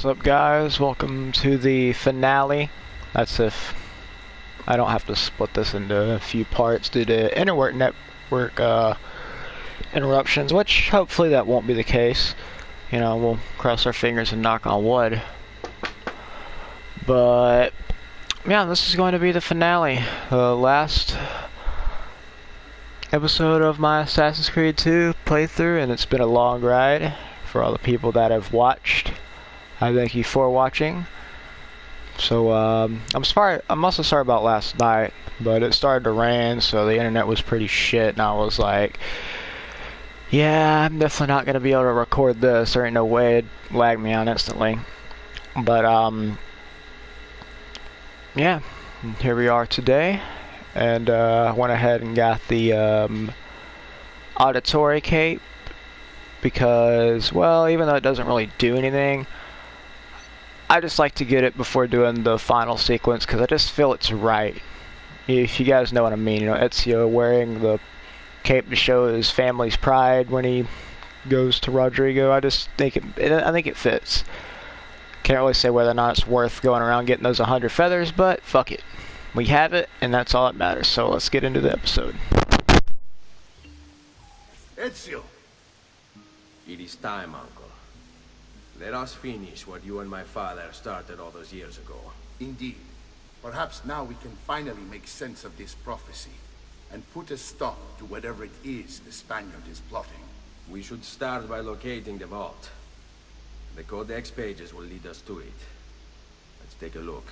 What's up, guys? Welcome to the finale. That's if I don't have to split this into a few parts due to network interruptions, which hopefully that won't be the case. You know, we'll cross our fingers and knock on wood. But yeah, this is going to be the finale, the last episode of my Assassin's Creed 2 playthrough, and it's been a long ride. For all the people that have watched, I thank you for watching. So I'm also sorry about last night, but it started to rain, so the internet was pretty shit, and I was like, yeah, I'm definitely not gonna be able to record this. There ain't no way it'd lag me out instantly. But yeah, here we are today, and I went ahead and got the auditory cape. Because, well, even though it doesn't really do anything, I just like to get it before doing the final sequence because I just feel it's right. If you guys know what I mean, you know, Ezio wearing the cape to show his family's pride when he goes to Rodrigo. I just think I think it fits. Can't really say whether or not it's worth going around getting those 100 feathers, but fuck it. We have it, and that's all that matters. So let's get into the episode. Ezio! It is time, Uncle. Let us finish what you and my father started all those years ago. Indeed. Perhaps now we can finally make sense of this prophecy and put a stop to whatever it is the Spaniard is plotting. We should start by locating the vault. The Codex pages will lead us to it. Let's take a look.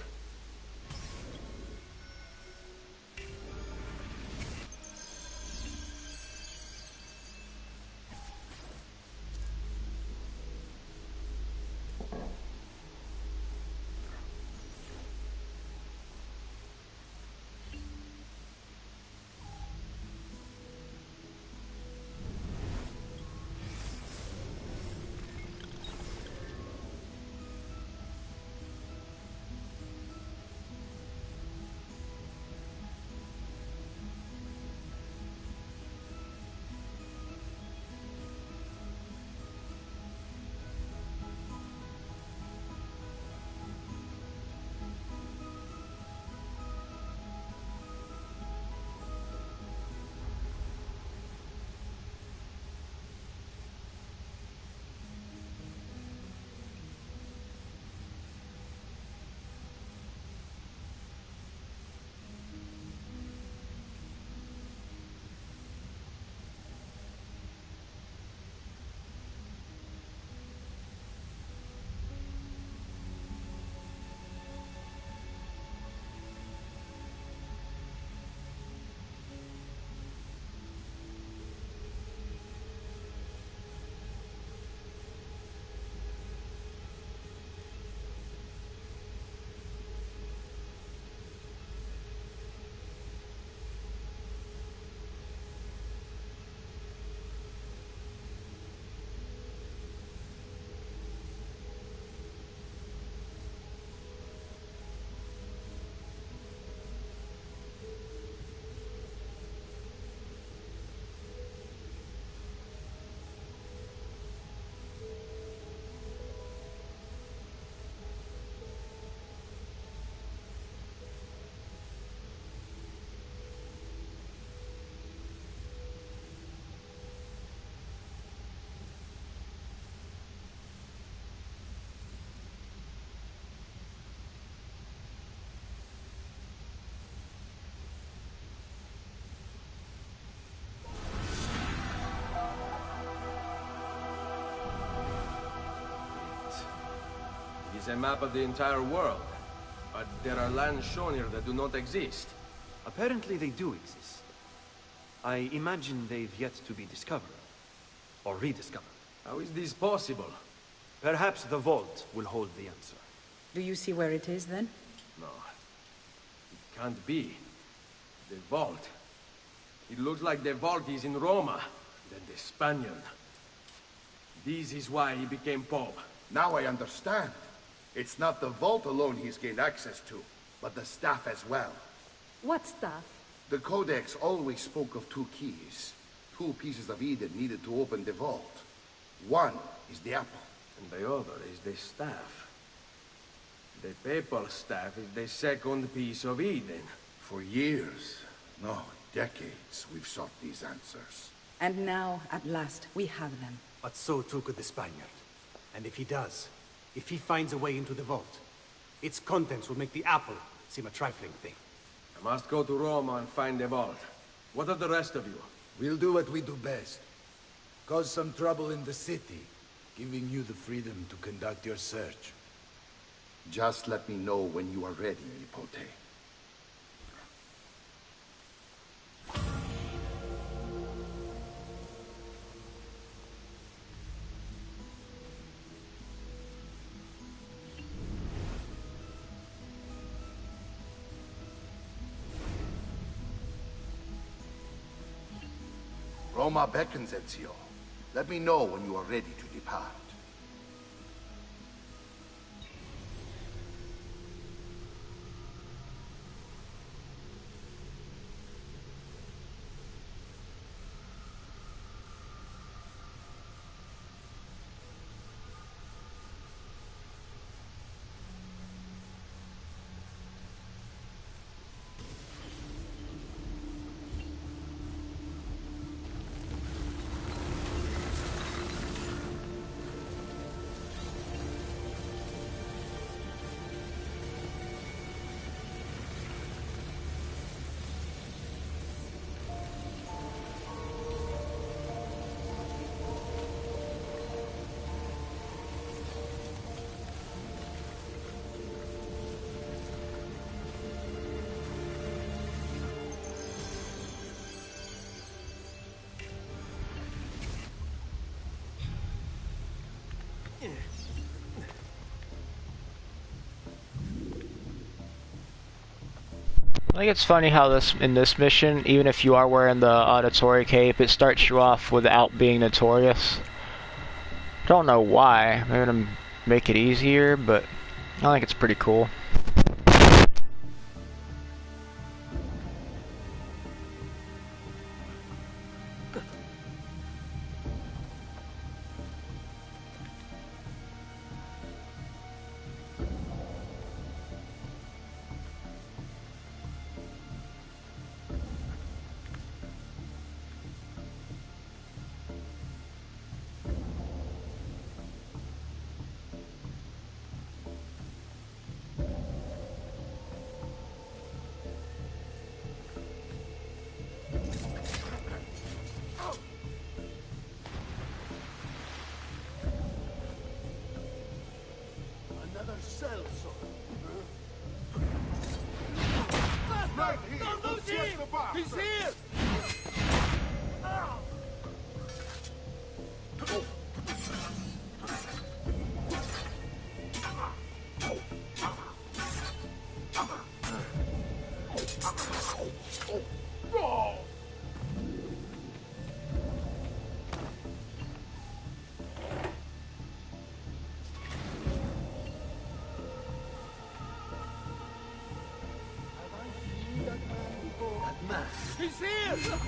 It is a map of the entire world, but there are lands shown here that do not exist. Apparently they do exist. I imagine they've yet to be discovered. Or rediscovered. How is this possible? Perhaps the vault will hold the answer. Do you see where it is, then? No. It can't be. The vault. It looks like the vault is in Roma. Then the Spaniard. This is why he became Pope. Now I understand. It's not the vault alone he's gained access to, but the staff as well. What stuff? The Codex always spoke of two keys. Two pieces of Eden needed to open the vault. One is the apple. And the other is the staff. The papal staff is the second piece of Eden. For years, no, decades, we've sought these answers. And now, at last, we have them. But so too could the Spaniard. And if he does, if he finds a way into the vault, its contents will make the apple seem a trifling thing. I must go to Roma and find the vault. What of the rest of you? We'll do what we do best. Cause some trouble in the city, giving you the freedom to conduct your search. Just let me know when you are ready, Nipote. Roma beckons, Ezio. Let me know when you are ready to depart. I think it's funny how in this mission, even if you are wearing the auditory cape, it starts you off without being notorious. Don't know why. Maybe to make it easier, but I think it's pretty cool. He's here! He's here!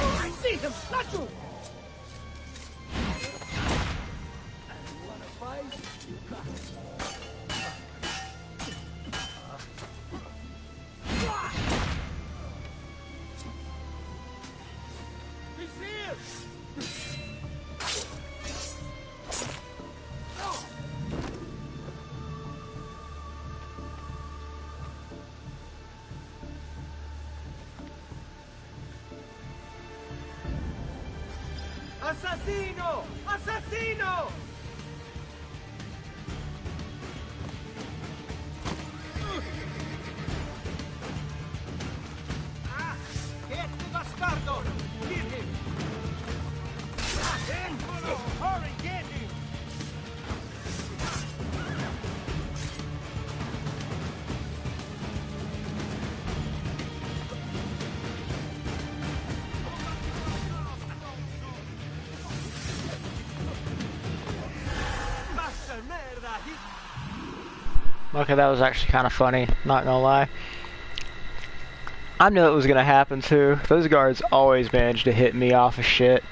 I see him! Not you! Wanna fight? You got it. He's here! Assassino! Assassino! Ah! Get the bastardo! Kill him! Then follow! Hurry, get him! Okay, that was actually kind of funny, not gonna lie. I knew it was gonna happen too. Those guards always manage to hit me off of shit.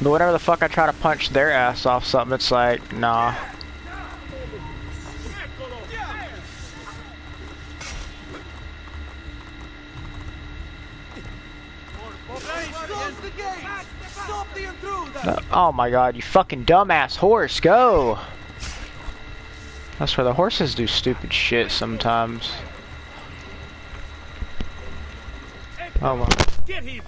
But whenever the fuck I try to punch their ass off something, it's like, nah. Oh my god, you fucking dumbass horse, go! That's where the horses do stupid shit sometimes. Oh my. Get him!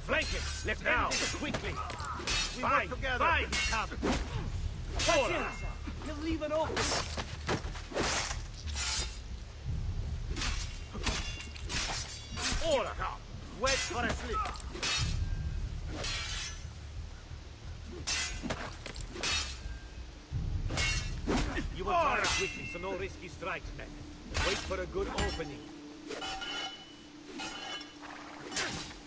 Flank him! Left now! Quickly! Fine! Fine! Hold on! He'll leave it open! Order! Wait for a slip! You will fire quickly, so no risky strikes, men. Wait for a good opening.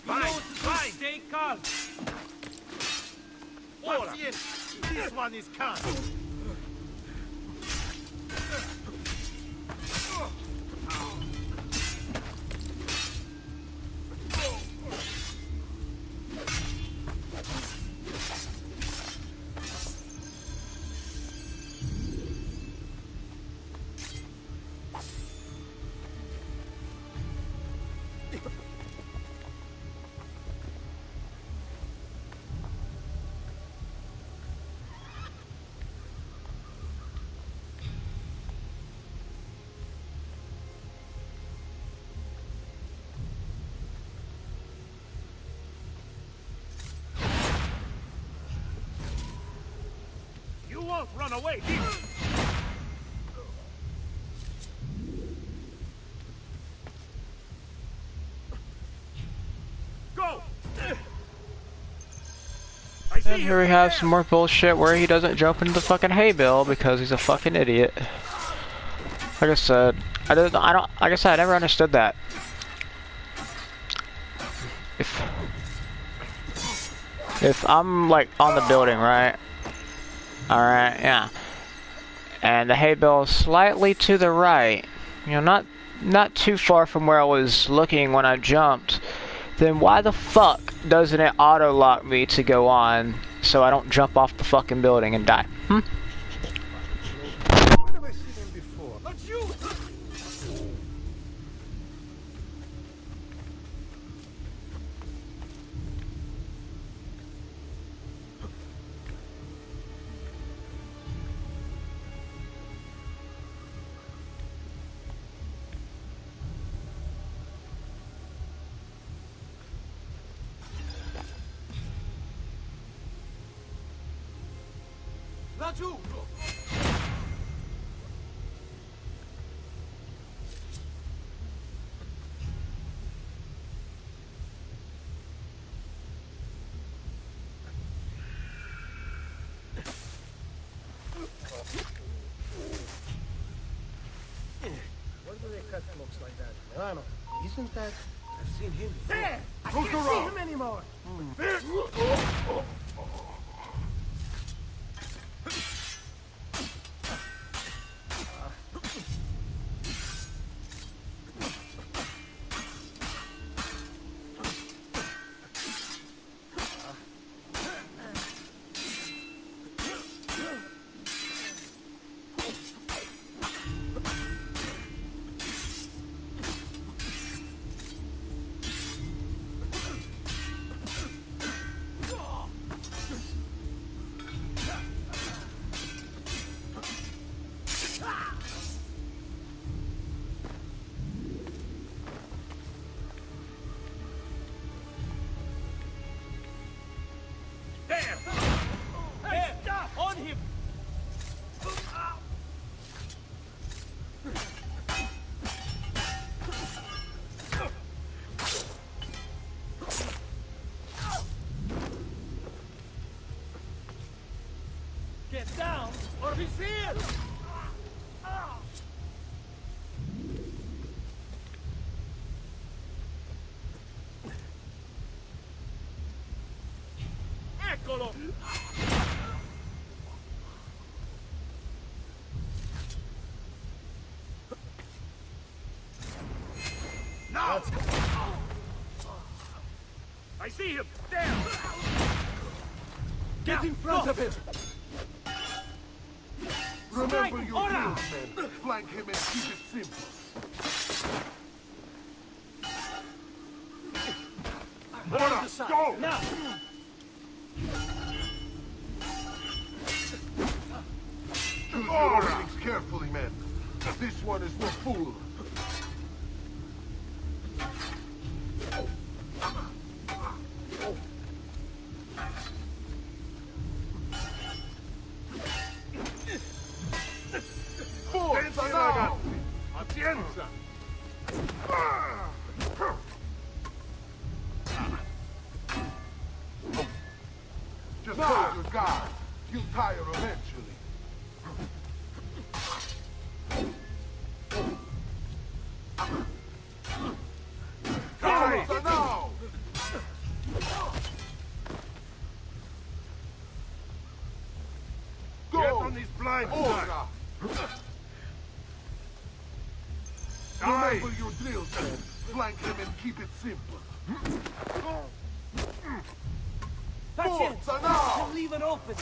Fine! Fine! Stay calm! Order! This one is calm! You won't run away, do you? Go! And here we have some more bullshit where he doesn't jump into the fucking hay bale because he's a fucking idiot. Like I said, like I said, I never understood that. If I'm like on the building, right? Alright, yeah. And the hay bale is slightly to the right, you know, not too far from where I was looking when I jumped, then why the fuck doesn't it auto-lock me to go on so I don't jump off the fucking building and die? Hmm? Where have I seen him before? Not you! Not you! Why do they cut cloaks like that? Milano, isn't that... I've seen him before. There! I can't see him anymore! Get down, or he's here! Eccolo! Now! I see him! There! Get in front of him! Remember your drills, men. Flank him and keep it simple. Order, go! Now! Choose your openings carefully, men. This one is for fool. Forza now! Pazienza! Just hold your guard. You'll tire eventually. Forza now! Go! Get on his blind side! Remember your drills, men. Flank him and keep it simple. Forza now! Leave it open!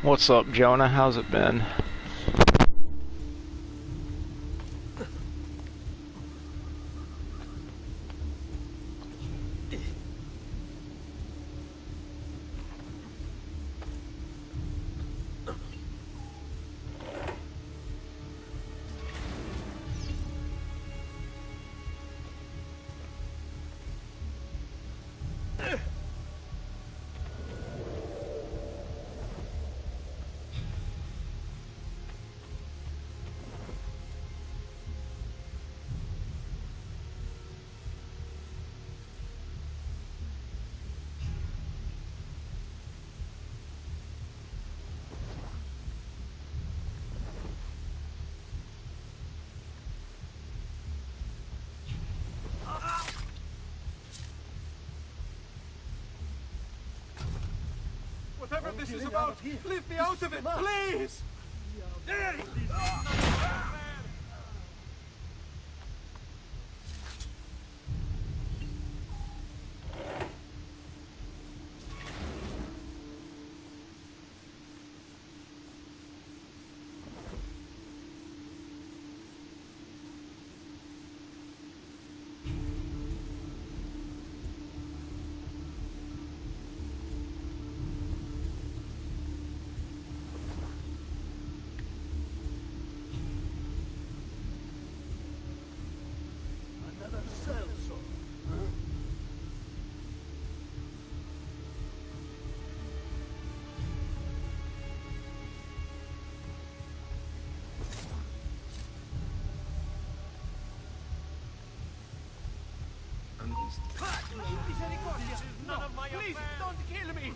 What's up, Jonah? How's it been? Whatever this is about, leave me out of it, please! There it is! None of my Please, don't kill me!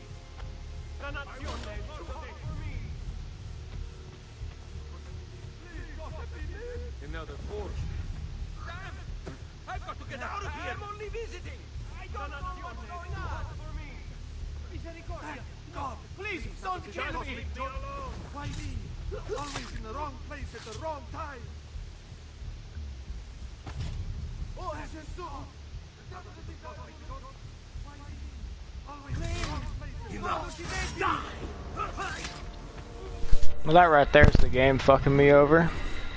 Another force. Damn! I've got to get out of here! I'm only visiting! I don't know what's going on! For me! Misericordia! God, please, don't kill me! Leave me alone! Why me? Always in the wrong place at the wrong time. Oh, Jesus! Well, that right there's the game fucking me over.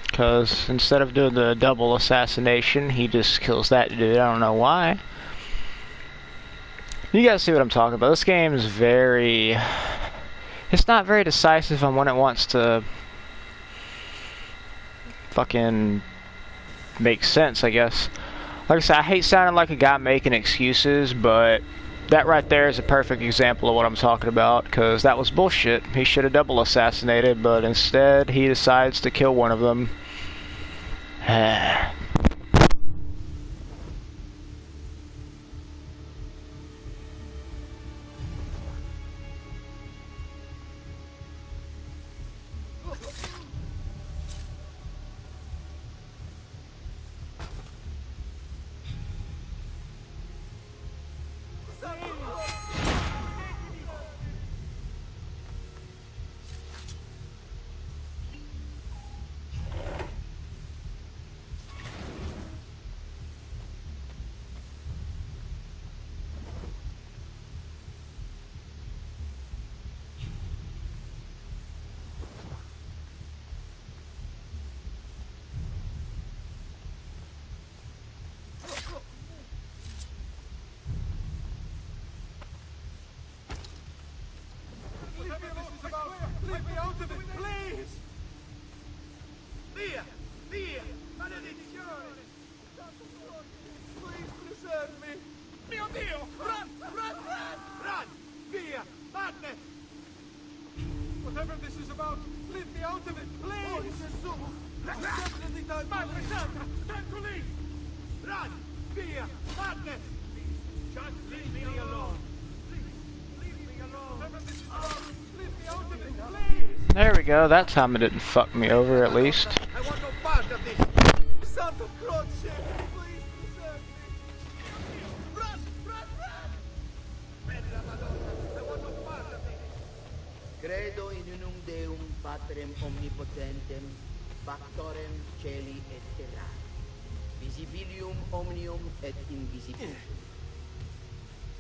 Because instead of doing the double assassination, he just kills that dude. I don't know why. You guys see what I'm talking about. This game is very... It's not very decisive on when it wants to fucking make sense, I guess. Like I said, I hate sounding like a guy making excuses, but that right there is a perfect example of what I'm talking about, because that was bullshit. He should have double assassinated, but instead he decides to kill one of them. Leave me out of it, please! Via! Via! Maledizione! Please preserve me! Mio Dio! Run! Run! Run! Run! Via! Madness! Whatever this is about, leave me out of it, please! Oh, Gesù! Definitely time Madre Santa! Time to leave! Run! Via! Madness! Just leave me alone! There we go, that time it didn't fuck me over at least. I want no part of this. Santa Croce, please preserve me. Run, run, run! Bella Madonna, I want no part of this. Credo in unum Deum Patrem omnipotentem, factorem celi et terrae, visibilium omnium et invisibilium,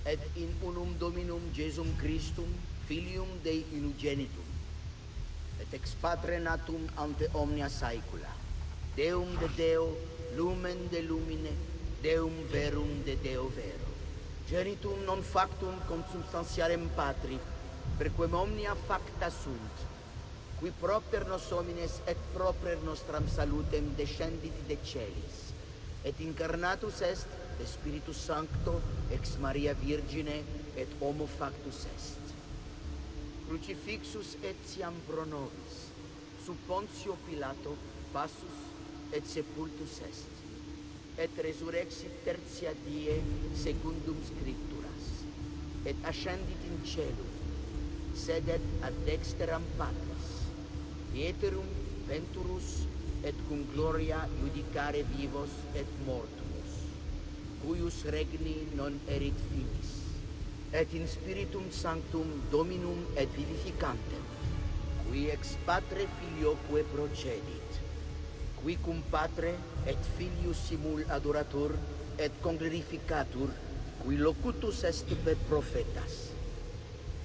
et in unum Dominum Jesum Christum, Filium Dei unigenitum, et ex Patre natum ante omnia saecula, Deum de Deo, lumen de lumine, Deum verum de Deo vero, genitum non factum consubstantiarem Patri, perquem omnia facta sunt, qui propter nos homines et proper nostram salutem descendit de celis, et incarnatus est de Spiritus Sancto ex Maria Virgine et homo factus est. Crucifixus etiam pro nobis, sub Pontio Pilato passus et sepultus est, et resurrexit tertia die secundum Scripturas, et ascendit in celum, sedet ad dexteram Patris, iterum venturus et cum gloria judicare vivos et mortuos, cuius regni non erit finis, et in Spiritum Sanctum Dominum et vivificantem, qui ex Patre Filioque procedit, qui cum Patre et Filius simul adoratur et conglorificatur, qui locutus est per prophetas,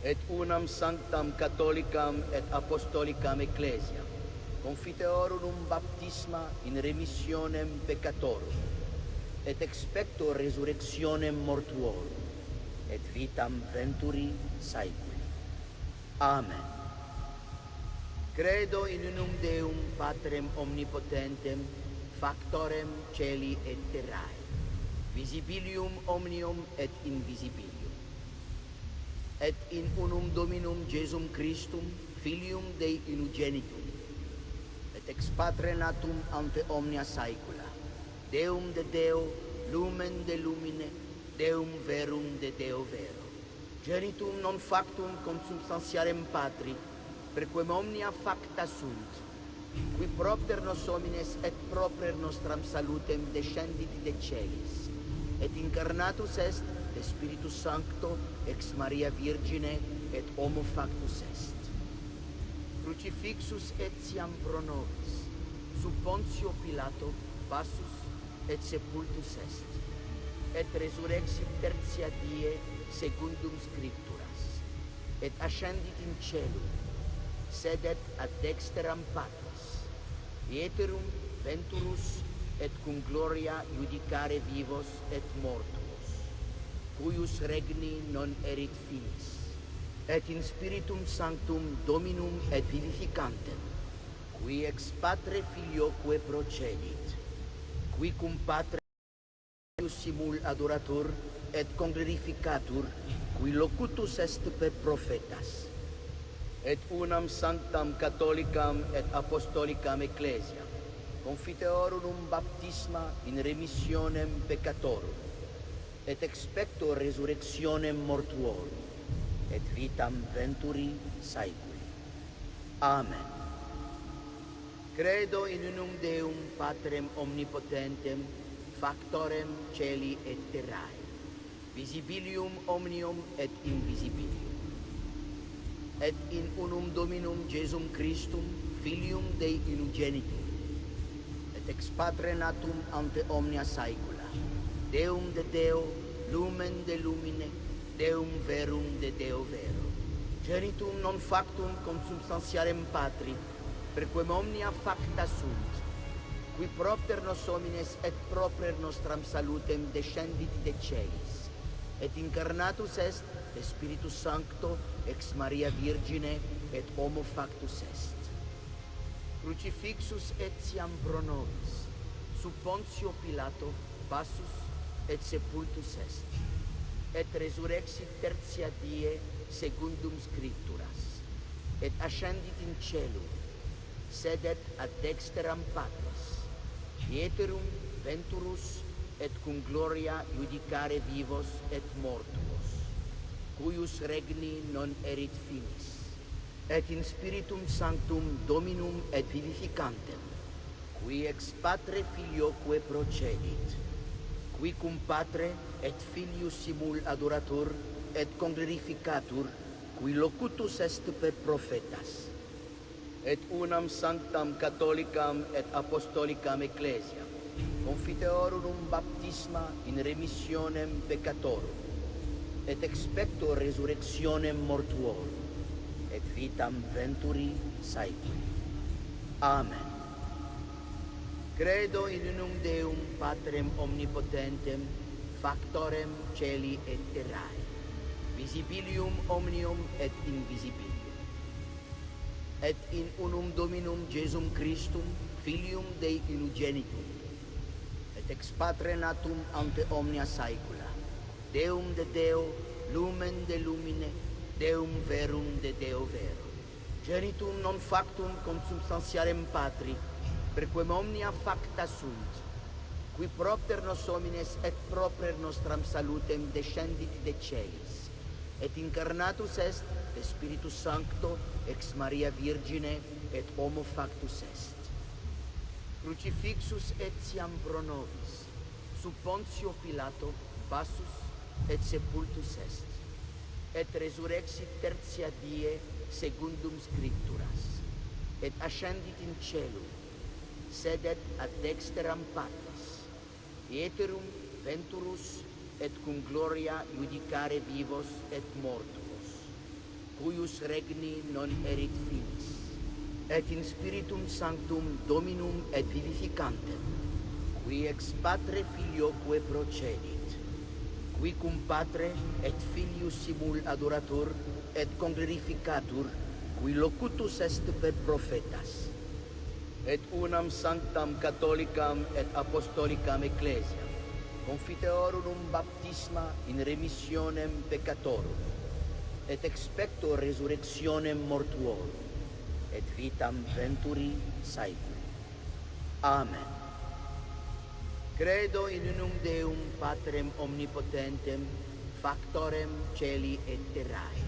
et unam sanctam catholicam et apostolicam ecclesiam, confiteorum baptisma in remissionem peccatorum, et expecto resurrectionem mortuorum, et vitam venturi saeculi. Amen. Credo in unum Deum Patrem omnipotentem, factorem celi et terrae, visibilium omnium et invisibilium, et in unum Dominum Jesum Christum, Filium Dei unigenitum, et ex Patre natum ante omnia saecula, Deum de Deo, lumen de lumine, deum verum de Deo vero. Genitum non factum consubstantiarem patri, perquem omnia facta sunt, qui propter nos homines et proper nostram salutem descendit de celis, et incarnatus est de Spiritus Sancto ex Maria Virgine et homo factus est. Crucifixus etiam pro nobis, sub Pontio Pilato passus et sepultus est, et resurrexit tertia die secundum scripturas, et ascendit in celum, sedet ad dexteram Patris, ieterum venturus et cum gloria judicare vivos et mortuos, cuius regni non erit finis, et in Spiritum Sanctum Dominum et vivificantem, qui ex Patre Filioque procedit, qui cum Patre simul adoratur et conglorificatur, qui locutus est per prophetas, et unam sanctam catholicam et apostolicam ecclesiam, confiteorum baptisma in remissionem peccatorum, et expecto resurrectionem mortuorum, et vitam venturi saeculi. Amen. Credo in unum Deum Patrem omnipotentem, factorem celi et terrae, visibilium omnium et invisibilium, et in unum Dominum Jesum Christum, Filium Dei unigenitum, et ex Patre natum ante omnia saecula, Deum de Deo, lumen de lumine, Deum verum de Deo vero, genitum non factum consubstantiarem Patri, perquem omnia facta sunt, qui propter nos homines et proper nostram salutem descendit de celis, et incarnatus est de Spiritus Sancto ex Maria Virgine et homo factus est. Crucifixus etiam pro nobis, sub Pontio Pilato passus et sepultus est, et resurrexit tertia die secundum scripturas, et ascendit in celum, sedet ad dexteram Patris, ieterum venturus et cum gloria judicare vivos et mortuos, cuius regni non erit finis, et in Spiritum Sanctum Dominum et vivificantem, qui ex Patre Filioque procedit, qui cum Patre et Filius simul adoratur et conglorificatur, qui locutus est per prophetas, et unam sanctam catholicam et apostolicam ecclesiam, confiteorum baptisma in remissionem peccatorum, et expecto resurrectionem mortuorum, et vitam venturi saeculi. Amen. Credo in unum Deum Patrem omnipotentem, factorem celi et terrae, visibilium omnium et invisibilium, et in unum Dominum Jesum Christum, Filium Dei unigenitum, et ex Patre natum ante omnia saecula, Deum de Deo, lumen de lumine, Deum verum de Deo vero, genitum non factum consubstantiarem Patri, perquem omnia facta sunt, qui propter nos homines et proper nostram salutem descendit de celis, et incarnatus est de Spiritus Sancto ex Maria Virgine et homo factus est. Crucifixus etiam pro nobis, sub Pontio Pilato passus et sepultus est, et resurrexit tertia die secundum scripturas, et ascendit in celum, sedet ad dexteram Patris, ieterum venturus et cum gloria judicare vivos et mortuos, cuius regni non erit finis, et in Spiritum Sanctum Dominum et vivificantem, qui ex Patre Filioque procedit, qui cum Patre et Filius simul adoratur et conglorificatur, qui locutus est per prophetas, et unam sanctam catholicam et apostolicam ecclesiam, confiteorum baptisma in remissionem peccatorum, et expecto resurrectionem mortuorum, et vitam venturi saeculi. Amen. Credo in unum Deum Patrem omnipotentem, factorem celi et terrae,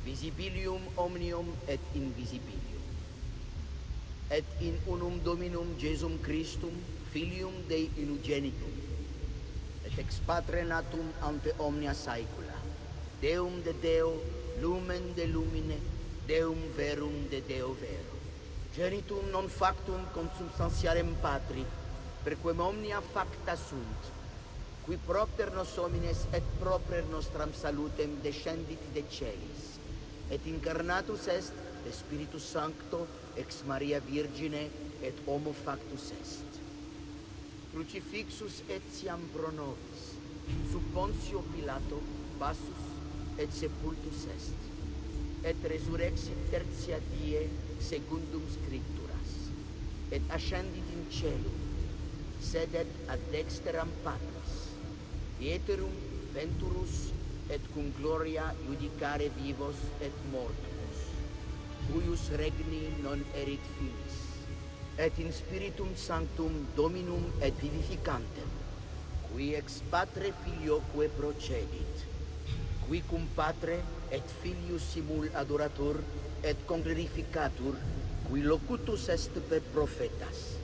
visibilium omnium et invisibilium. Et in unum Dominum Jesum Christum, Filium Dei unigenitum, et ex Patre natum ante omnia saecula, Deum de Deo, lumen de lumine, Deum verum de Deo vero. Genitum non factum consubstantiarem Patri, perquem omnia facta sunt, qui propter nos homines et proper nostram salutem descendit de celis, et incarnatus est de Spiritus Sancto ex Maria Virgine et homo factus est. Crucifixus etiam pro nobis, sub Pontio Pilato passus et sepultus est, et resurrexit tertia die secundum Scripturas, et ascendit in cielo, sedet ad dexteram Patris, iterum venturus et cum gloria judicare vivos et mortuos, cuius regni non erit finis, et in Spiritum Sanctum Dominum et vivificantem, qui ex Patre Filioque procedit, qui cum Patre et Filius simul adoratur et conglorificatur, qui locutus est per prophetas,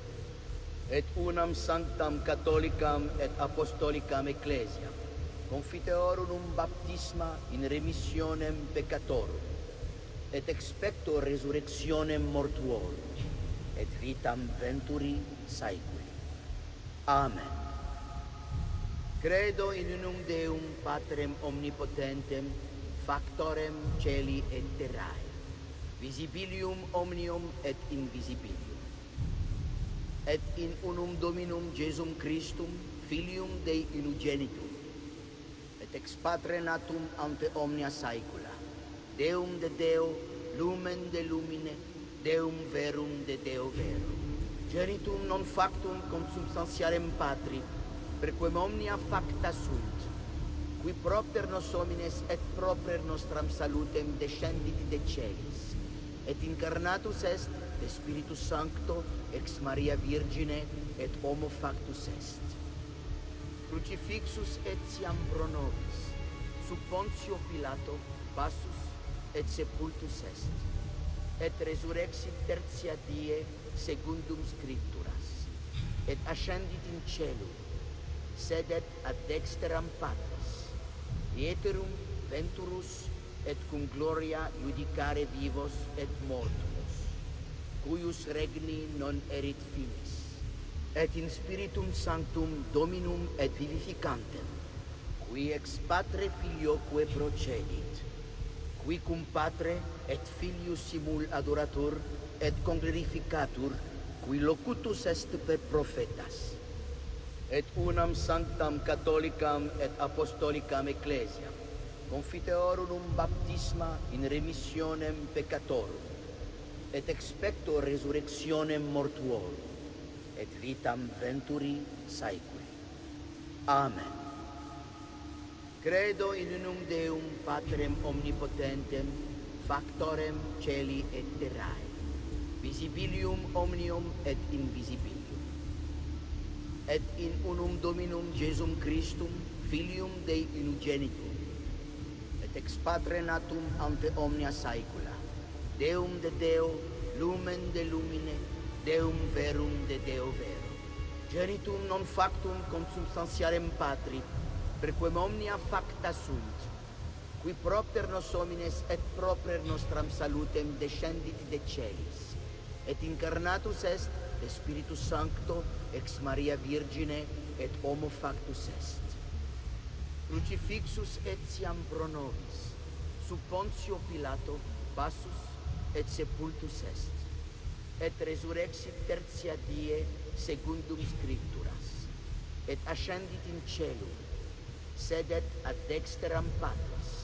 et unam sanctam catholicam et apostolicam ecclesiam, confiteorum baptisma in remissionem peccatorum, et expecto resurrectionem mortuorum, et vitam venturi saeculi. Amen. Credo in unum Deum Patrem omnipotentem, factorem celi et terrae, visibilium omnium et invisibilium. Et in unum Dominum Jesum Christum, Filium Dei unigenitum, et ex Patre natum ante omnia saecula, Deum de Deo, lumen de lumine, Deum verum de Deo vero. Genitum non factum consubstantiarem Patri, perquem omnia facta sunt, qui propter nos homines et proper nostram salutem descendit de celis, et incarnatus est de Spiritus Sancto ex Maria Virgine et homo factus est. Crucifixus etiam pro nobis, sub Pontio Pilato passus et sepultus est, et resurrexit tertia die secundum Scripturas, et ascendit in cielo, sedet ad dexteram Patris, iterum venturus et cum gloria judicare vivos et mortuos, cuius regni non erit finis, et in Spiritum Sanctum Dominum et vivificantem, qui ex Patre Filioque procedit, qui cum Patre et Filius simul adoratur et conglorificatur, qui locutus est per prophetas, et unam sanctam catholicam et apostolicam ecclesiam, confiteorum baptisma in remissionem peccatorum, et expecto resurrectionem mortuorum, et vitam venturi saeculi. Amen. Credo in unum Deum Patrem omnipotentem, factorem celi et terrae, visibilium omnium et invisibilium. Et in unum Dominum Jesum Christum, Filium Dei unigenitum, et ex Patre natum ante omnia saecula, Deum de Deo, lumen de lumine, Deum verum de Deo vero. Genitum non factum consubstantiarem Patri, perquem omnia facta sunt, qui propter nos homines et proper nostram salutem descendit de celis, et incarnatus est de Spiritus Sancto ex Maria Virgine et homo factus est. Crucifixus etiam pro nobis, sub Pontio Pilato passus et sepultus est, et resurrexit tertia die secundum Scripturas, et ascendit in cielo, sedet ad dexteram Patris,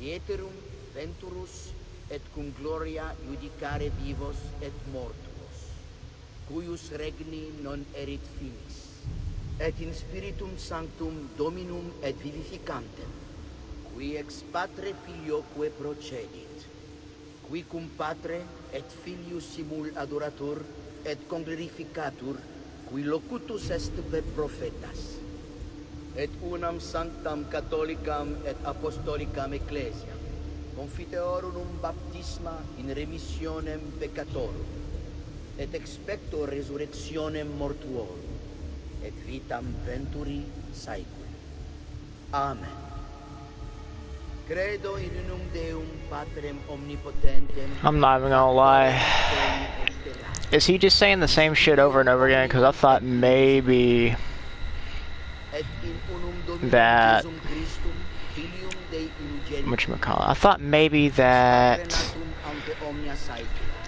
iterum venturus et cum gloria judicare vivos et mortuos, cuius regni non erit finis, et in Spiritum Sanctum Dominum et vivificantem, qui ex Patre Filioque procedit, qui cum Patre et Filius simul adoratur et conglorificatur, qui locutus est per prophetas, et unam sanctam catholicam et apostolicam ecclesiam, confiteorum baptisma in remissionem peccatorum, et expecto resurrectionem mortuorum, et vitam venturi saeculi. Amen. Credo in unum Deum Patrem omnipotentem. I'm not even gonna lie. Is he just saying the same shit over and over again? Because I thought maybe that whatchamacallit, I thought maybe that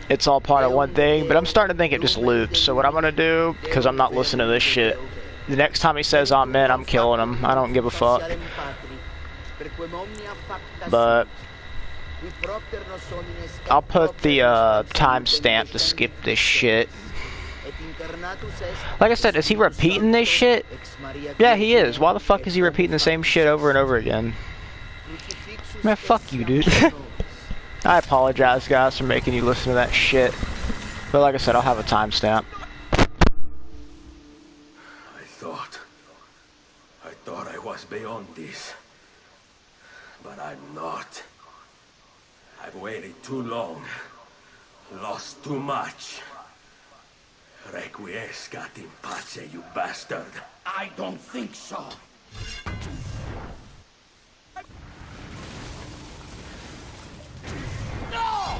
it's all part of one thing, but I'm starting to think it just loops. So what I'm gonna do, because I'm not listening to this shit, the next time he says amen, I'm killing him. I don't give a fuck. But I'll put the timestamp to skip this shit. Like I said, is he repeating this shit? Yeah, he is. Why the fuck is he repeating the same shit over and over again? Man, fuck you, dude. I apologize, guys, for making you listen to that shit. But like I said, I'll have a timestamp. I thought I was beyond this. But I'm not. I've waited too long. Lost too much. Requiescat in pace, you bastard. I don't think so. No!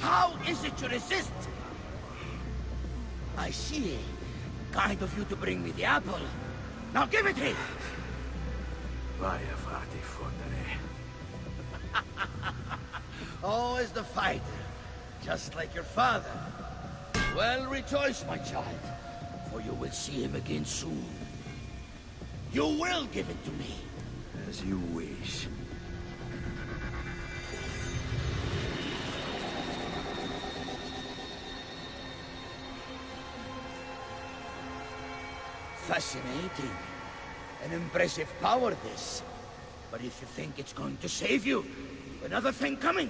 How is it you resist? I see. Kind of you to bring me the apple. Now give it me! Vaya fatti fottere. Always the fighter. Just like your father. Well, rejoice, my child. For you will see him again soon. You will give it to me. As you wish. Fascinating. An impressive power, this. But if you think it's going to save you, another thing coming.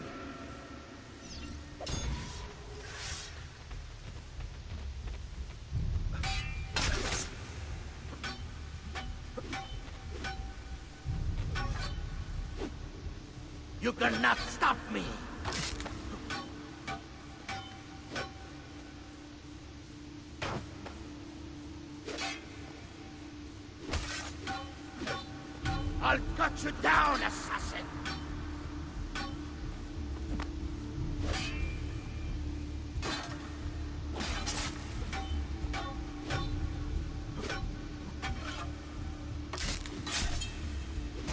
You cannot stop me. I'll cut you down, assassin!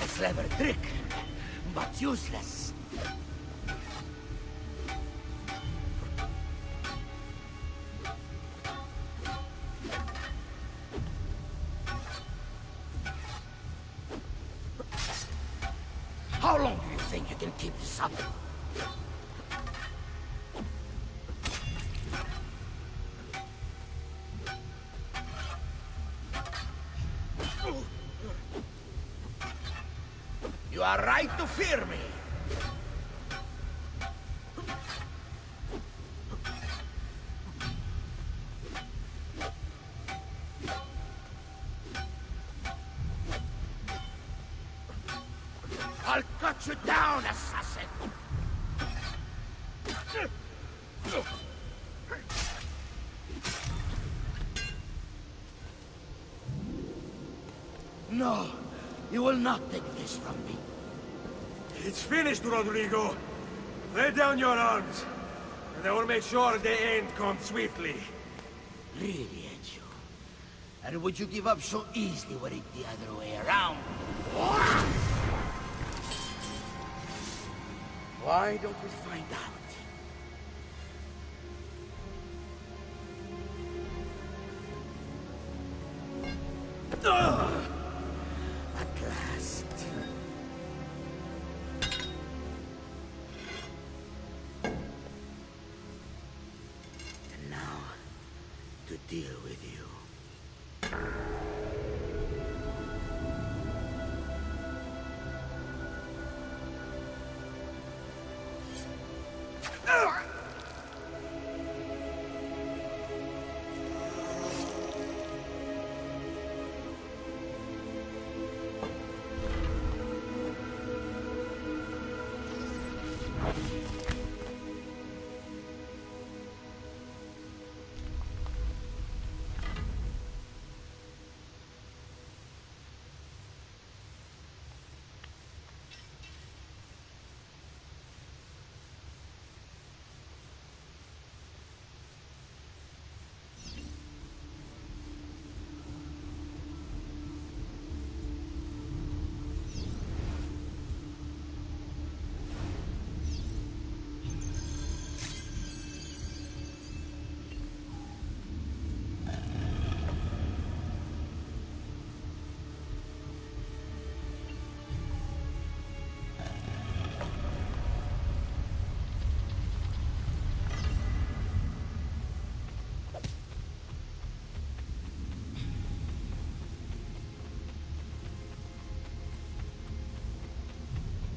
A clever trick, but useless. How long do you think you can keep this up? You are right to fear me. I'll cut you down, assassin! No, you will not take this from me. It's finished, Rodrigo. Lay down your arms, and I will make sure the end comes swiftly. Really, Ezio? And would you give up so easily were it the other way around? Why don't we find out? At last. And now, to deal with you.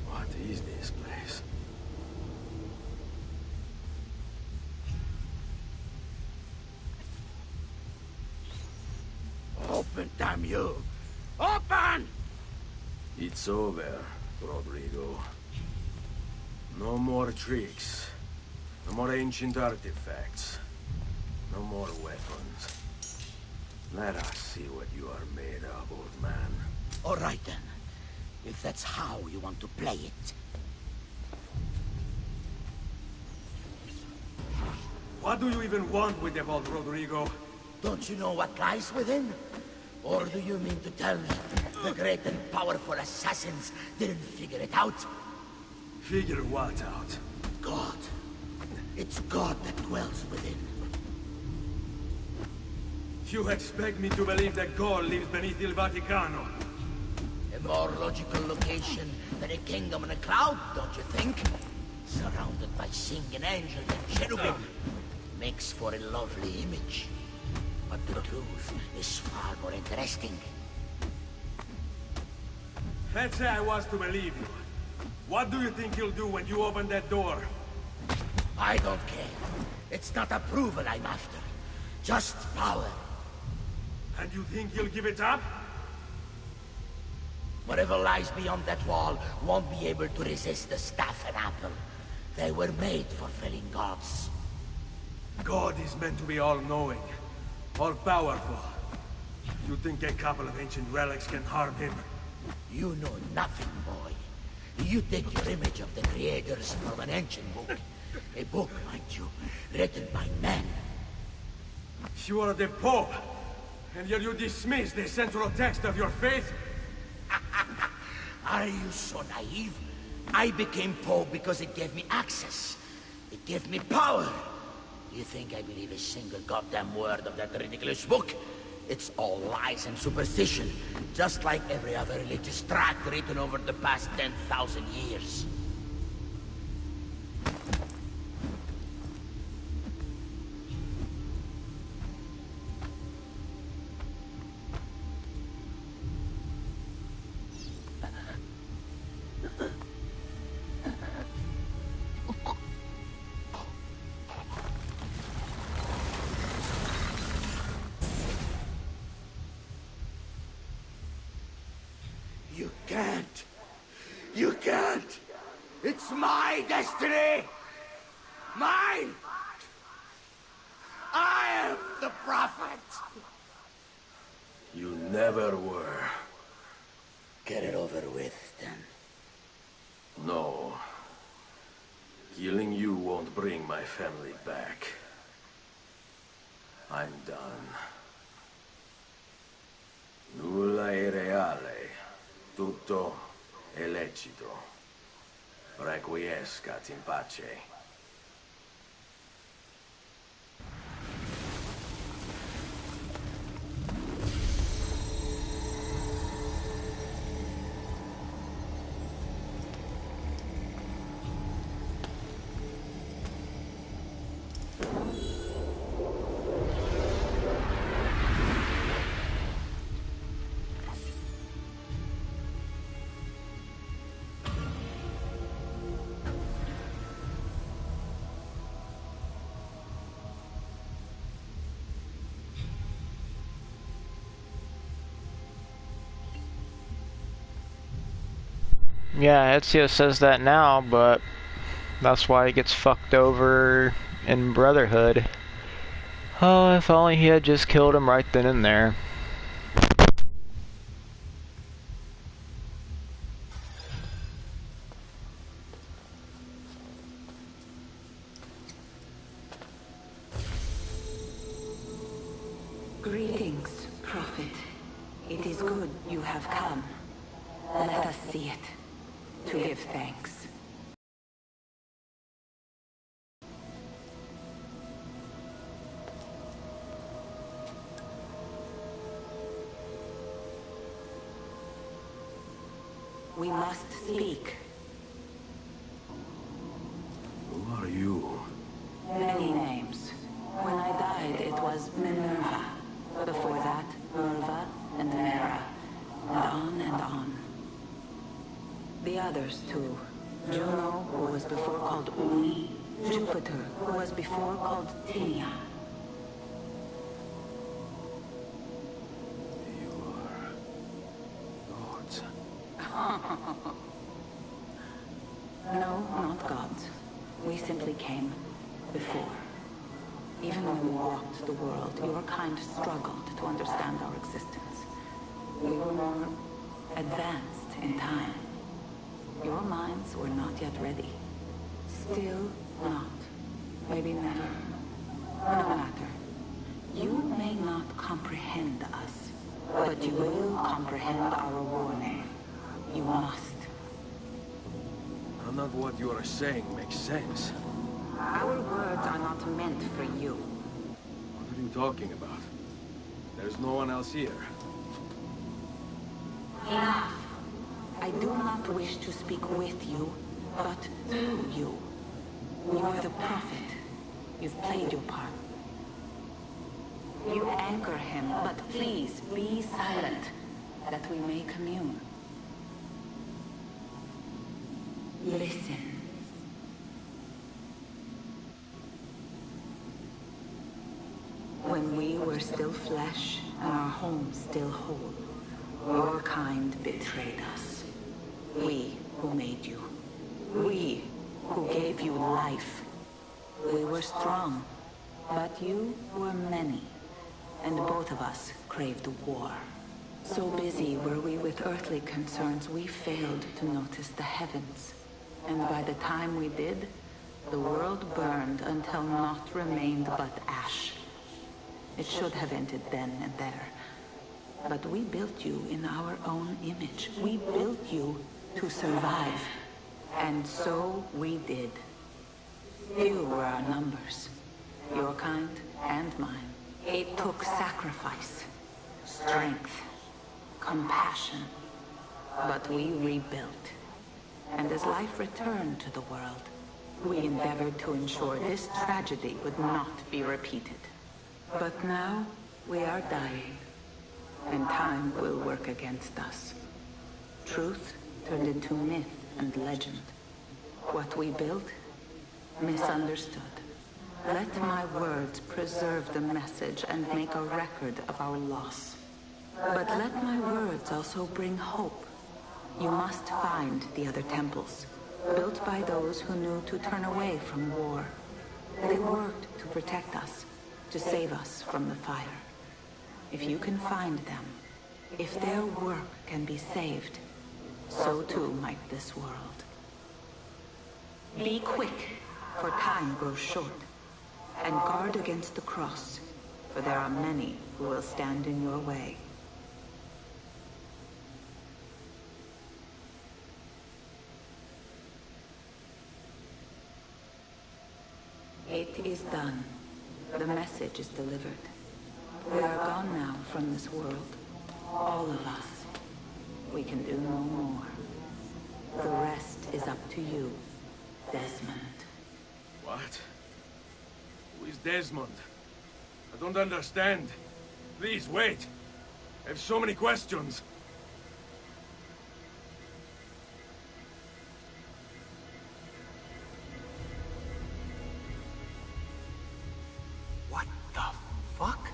What is this place? Open, damn you! Open! It's over, Rodrigo. No more tricks. No more ancient artifacts. No more weapons. Let us see what you are made of, old man. All right, then. If that's how you want to play it. What do you even want with the vault, Rodrigo? Don't you know what lies within? Or do you mean to tell me the great and powerful assassins didn't figure it out? Figure what out? God. It's God that dwells within. You expect me to believe that God lives beneath Il Vaticano? A more logical location than a kingdom in a cloud, don't you think? Surrounded by singing angels and cherubim. Makes for a lovely image. But the truth is far more interesting. Let's say I was to believe you. What do you think he'll do when you open that door? I don't care. It's not approval I'm after. Just power. And you think he'll give it up? Whatever lies beyond that wall won't be able to resist the staff and apple. They were made for felling gods. God is meant to be all-knowing, all-powerful. You think a couple of ancient relics can harm him? You know nothing, boy. You take your image of the creators from an ancient book. A book, mind you, written by men. You are the Pope, and yet you dismiss the central text of your faith? Are you so naive? I became Pope because it gave me access. It gave me power. You think I believe a single goddamn word of that ridiculous book? It's all lies and superstition, just like every other religious tract written over the past 10,000 years. You can't. You can't. It's my destiny. Mine. I am the prophet. You never were. Get it over with, then. No. Killing you won't bring my family back. I'm done. Nulla è reale. Tutto è lecito. Requiescat in pace. Yeah, Ezio says that now, but that's why he gets fucked over in Brotherhood. Oh, if only he had just killed him right then and there. Greetings, Prophet. It is good you have come. Let us see it, to give thanks. We must speak. Who are you? Many names. When I died, it was Minerva. Before that, Merva and Mera. And on and on. The others, too. Juno, who was before called Uni. Jupiter, who was before called Tinia. You are... gods. No, not gods. We simply came before. Even when we walked the world, your kind struggled to understand our existence. We were more advanced in time. Your minds were not yet ready. Still not. Maybe never. No matter. You may not comprehend us, but you will comprehend our warning. You must. None of what you are saying makes sense. Our words are not meant for you. What are you talking about? There's no one else here. Enough. I do not wish to speak with you, but through you. You are the prophet. You've played your part. You anchor him, but please be silent, that we may commune. Listen. When we were still flesh and our home still whole, your kind betrayed us. We who made you. We who gave you life. We were strong, but you were many, and both of us craved war. So busy were we with earthly concerns, we failed to notice the heavens. And by the time we did, the world burned until naught remained but ash. It should have ended then and there. But we built you in our own image. We built you to survive. And so we did. Few were our numbers. Your kind and mine. It took sacrifice, strength, compassion. But we rebuilt. And as life returned to the world, we endeavored to ensure this tragedy would not be repeated. But now, we are dying, and time will work against us. Truth turned into myth and legend. What we built, misunderstood. Let my words preserve the message and make a record of our loss. But let my words also bring hope. You must find the other temples, built by those who knew to turn away from war. They worked to protect us, to save us from the fire. If you can find them, if their work can be saved, so too might this world. Be quick, for time grows short, and guard against the cross, for there are many who will stand in your way. It is done. The message is delivered. We are gone now from this world. All of us. We can do no more. The rest is up to you, Desmond. What? Who is Desmond? I don't understand. Please, wait. I have so many questions. What the fuck?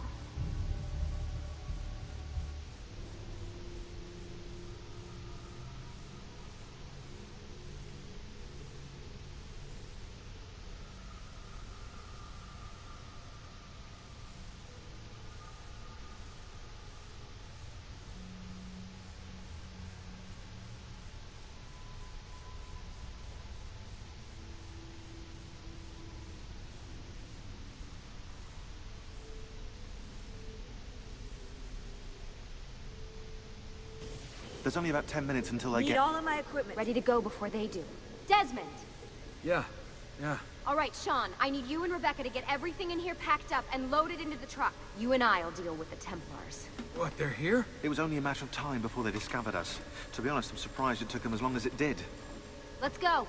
There's only about 10 minutes until they Need get... all of my equipment. Ready to go before they do. Desmond! Yeah. All right, Sean, I need you and Rebecca to get everything in here packed up and loaded into the truck. You and I'll deal with the Templars. What, they're here? It was only a matter of time before they discovered us. To be honest, I'm surprised it took them as long as it did. Let's go.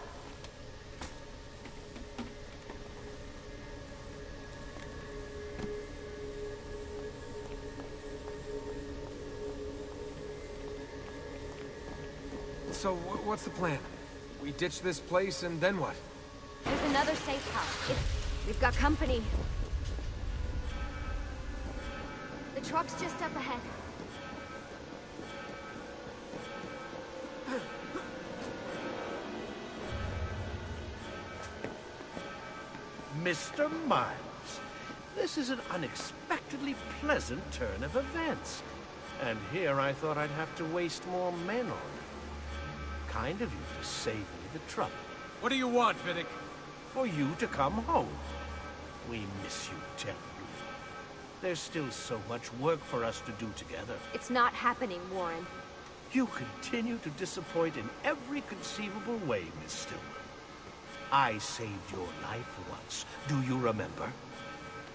So, what's the plan? We ditch this place, and then what? There's another safe house. We've got company. The truck's just up ahead. Mr. Miles, this is an unexpectedly pleasant turn of events. And here I thought I'd have to waste more men on you. Kind of you to save me the trouble. What do you want, Vidi? For you to come home. We miss you terribly. There's still so much work for us to do together. It's not happening, Warren. You continue to disappoint in every conceivable way, Miss Stillman. I saved your life once. Do you remember?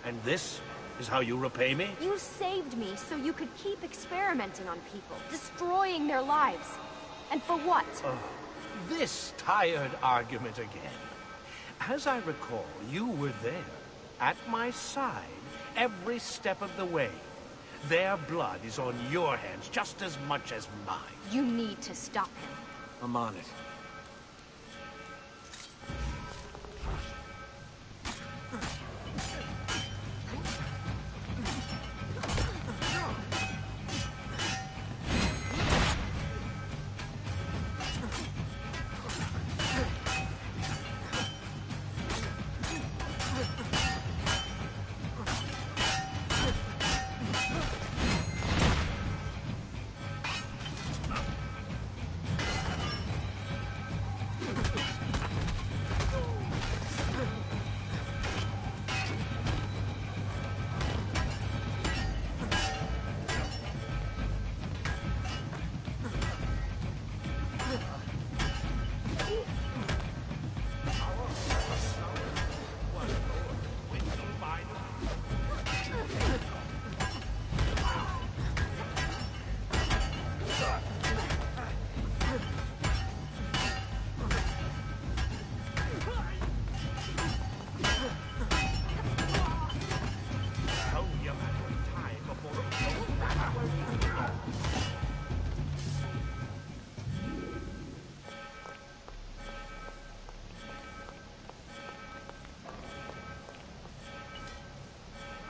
And this is how you repay me? You saved me so you could keep experimenting on people, destroying their lives. And for what? This tired argument again. As I recall, you were there, at my side, every step of the way. Their blood is on your hands just as much as mine. You need to stop him. I'm on it.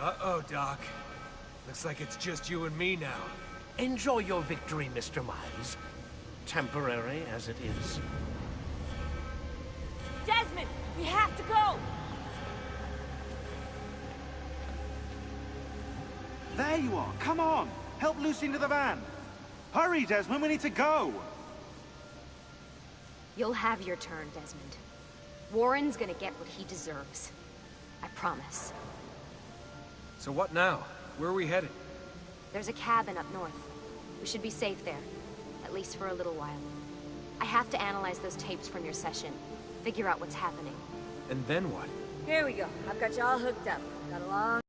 Uh-oh, Doc. Looks like it's just you and me now. Enjoy your victory, Mr. Miles. Temporary as it is. Desmond, we have to go! There you are! Come on! Help Lucy into the van! Hurry, Desmond, we need to go! You'll have your turn, Desmond. Warren's gonna get what he deserves. I promise. So what now? Where are we headed? There's a cabin up north. We should be safe there. At least for a little while. I have to analyze those tapes from your session. Figure out what's happening. And then what? Here we go. I've got you all hooked up. Got a long...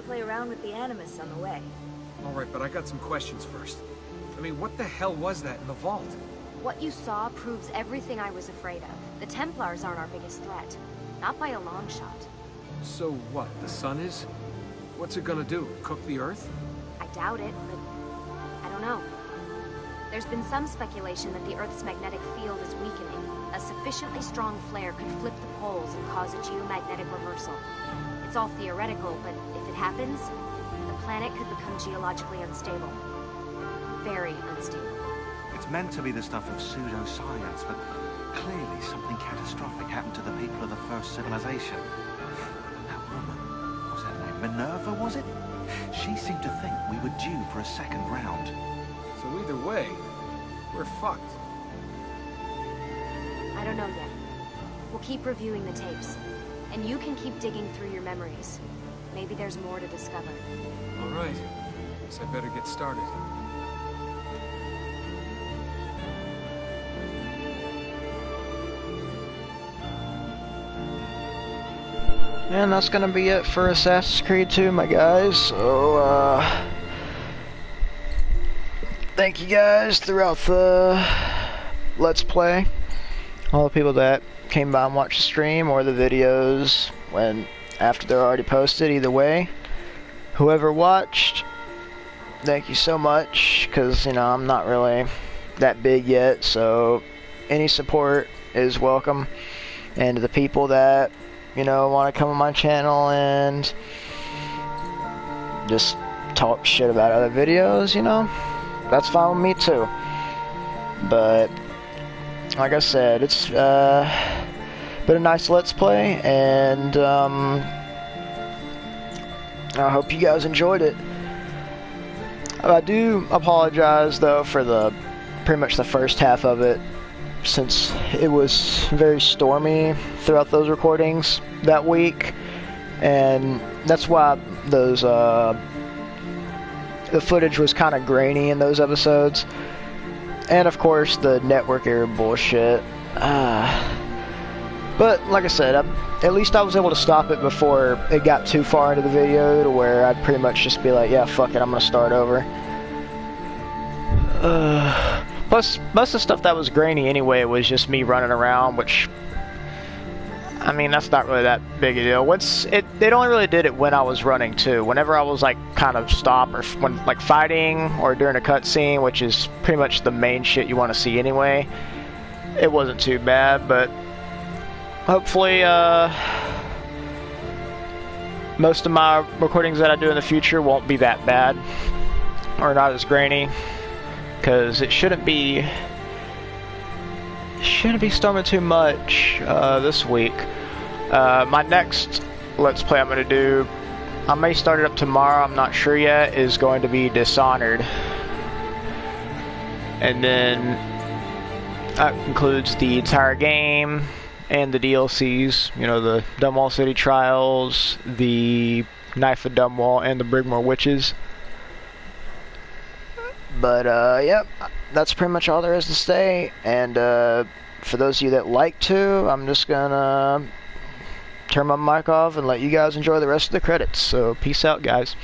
play around with the Animus on the way. Alright, but I got some questions first. I mean, what the hell was that in the vault? What you saw proves everything I was afraid of. The Templars aren't our biggest threat. Not by a long shot. So what, the sun is? What's it gonna do? Cook the Earth? I doubt it, but I don't know. There's been some speculation that the Earth's magnetic field is weakening. A sufficiently strong flare could flip the poles and cause a geomagnetic reversal. It's all theoretical, but if it happens, the planet could become geologically unstable. Very unstable. It's meant to be the stuff of pseudoscience, but clearly something catastrophic happened to the people of the first civilization. That woman, what was her name? Minerva, was it? She seemed to think we were due for a second round. So either way, we're fucked. I don't know yet. We'll keep reviewing the tapes. And you can keep digging through your memories. Maybe there's more to discover. Alright. Guess I better get started. And that's gonna be it for Assassin's Creed 2, my guys. So, thank you guys throughout the Let's Play. All the people that came by and watched the stream or the videos after they're already posted, either way. Whoever watched, thank you so much, because, you know, I'm not really that big yet, so any support is welcome. And to the people that, you know, want to come on my channel and just talk shit about other videos, you know, that's fine with me too. But like I said, it's been a nice Let's Play, and I hope you guys enjoyed it. I do apologize though for pretty much the first half of it, since it was very stormy throughout those recordings that week, and that's why those the footage was kind of grainy in those episodes, and of course the network error bullshit. But like I said, at least I was able to stop it before it got too far into the video to where I'd pretty much just be like, yeah, fuck it, I'm gonna start over. Plus, most of the stuff that was grainy anyway was just me running around, which, I mean, that's not really that big a deal. They only really did it when I was running too. Whenever I was like kind of stop, or when like fighting or during a cutscene, which is pretty much the main shit you want to see anyway, it wasn't too bad. But hopefully, most of my recordings that I do in the future won't be that bad or not as grainy. Because it shouldn't be storming too much this week. My next Let's Play I'm going to do, I may start it up tomorrow, I'm not sure yet, is going to be Dishonored. And then that includes the entire game and the DLCs, you know, the Dunwall City Trials, the Knife of Dunwall, and the Brigmore Witches. But, yep, that's pretty much all there is to say, and, for those of you that like to, I'm just gonna turn my mic off and let you guys enjoy the rest of the credits, so peace out, guys.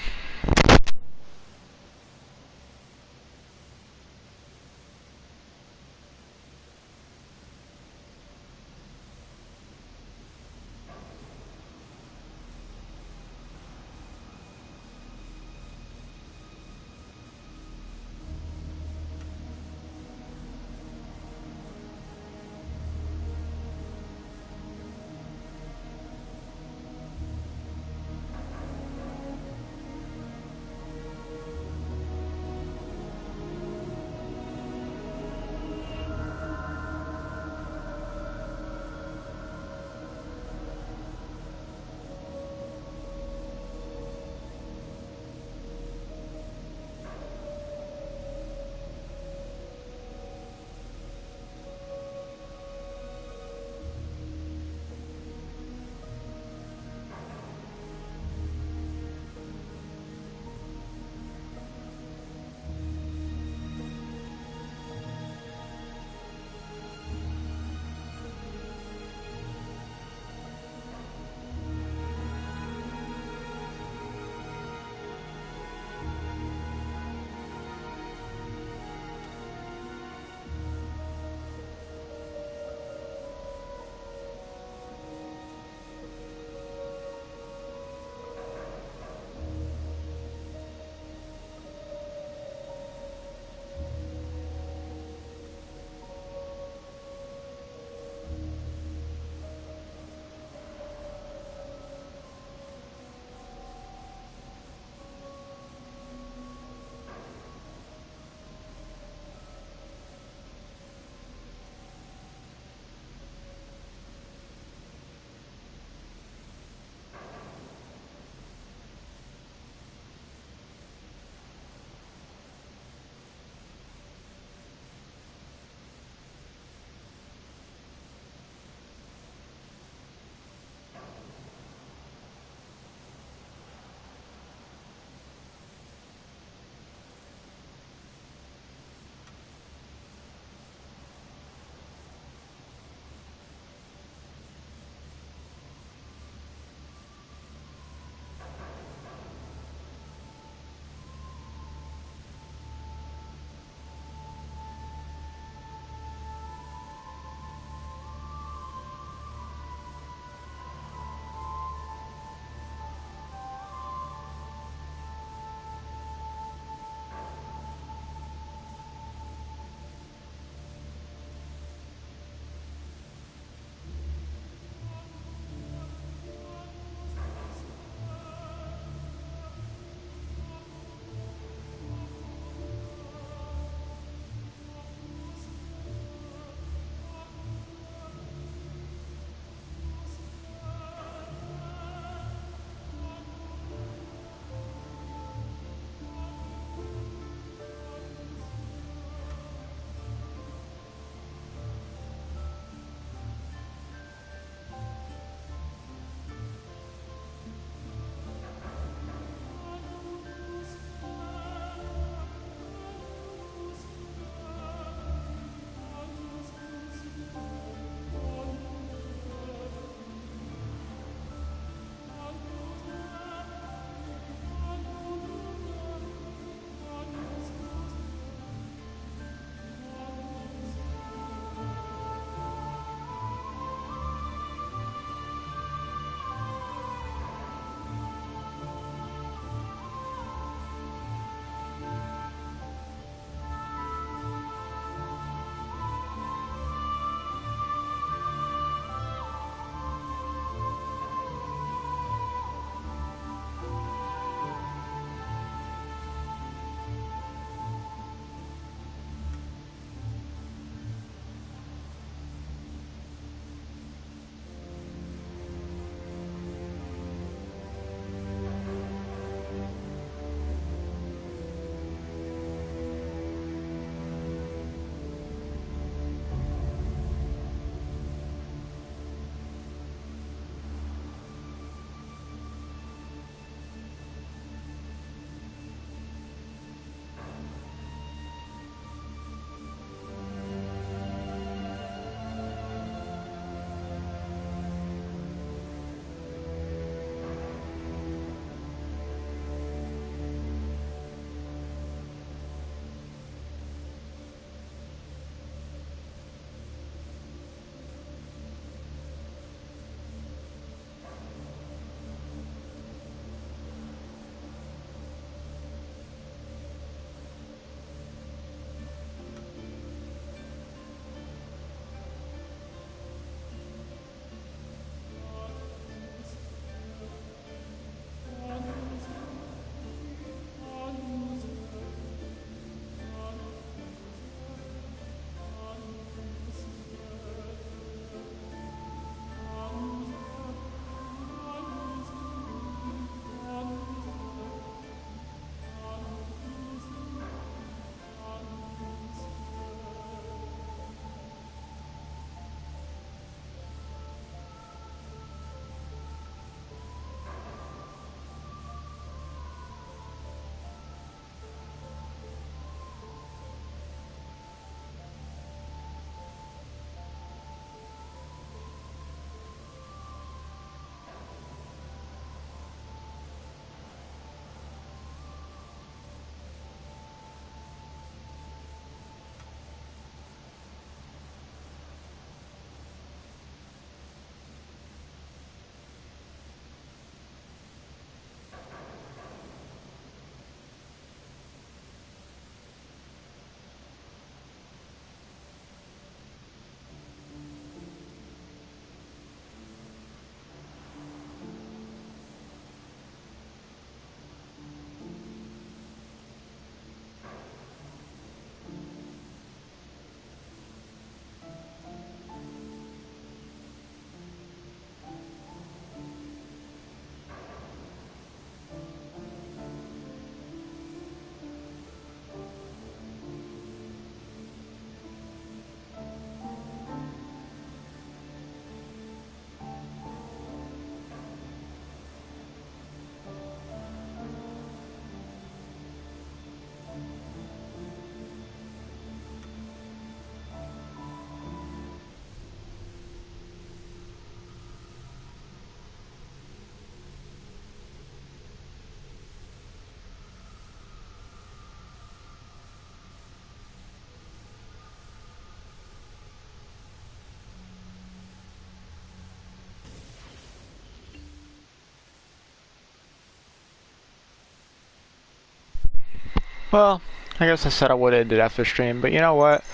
Well, I guess I said I would end it after stream, but you know what?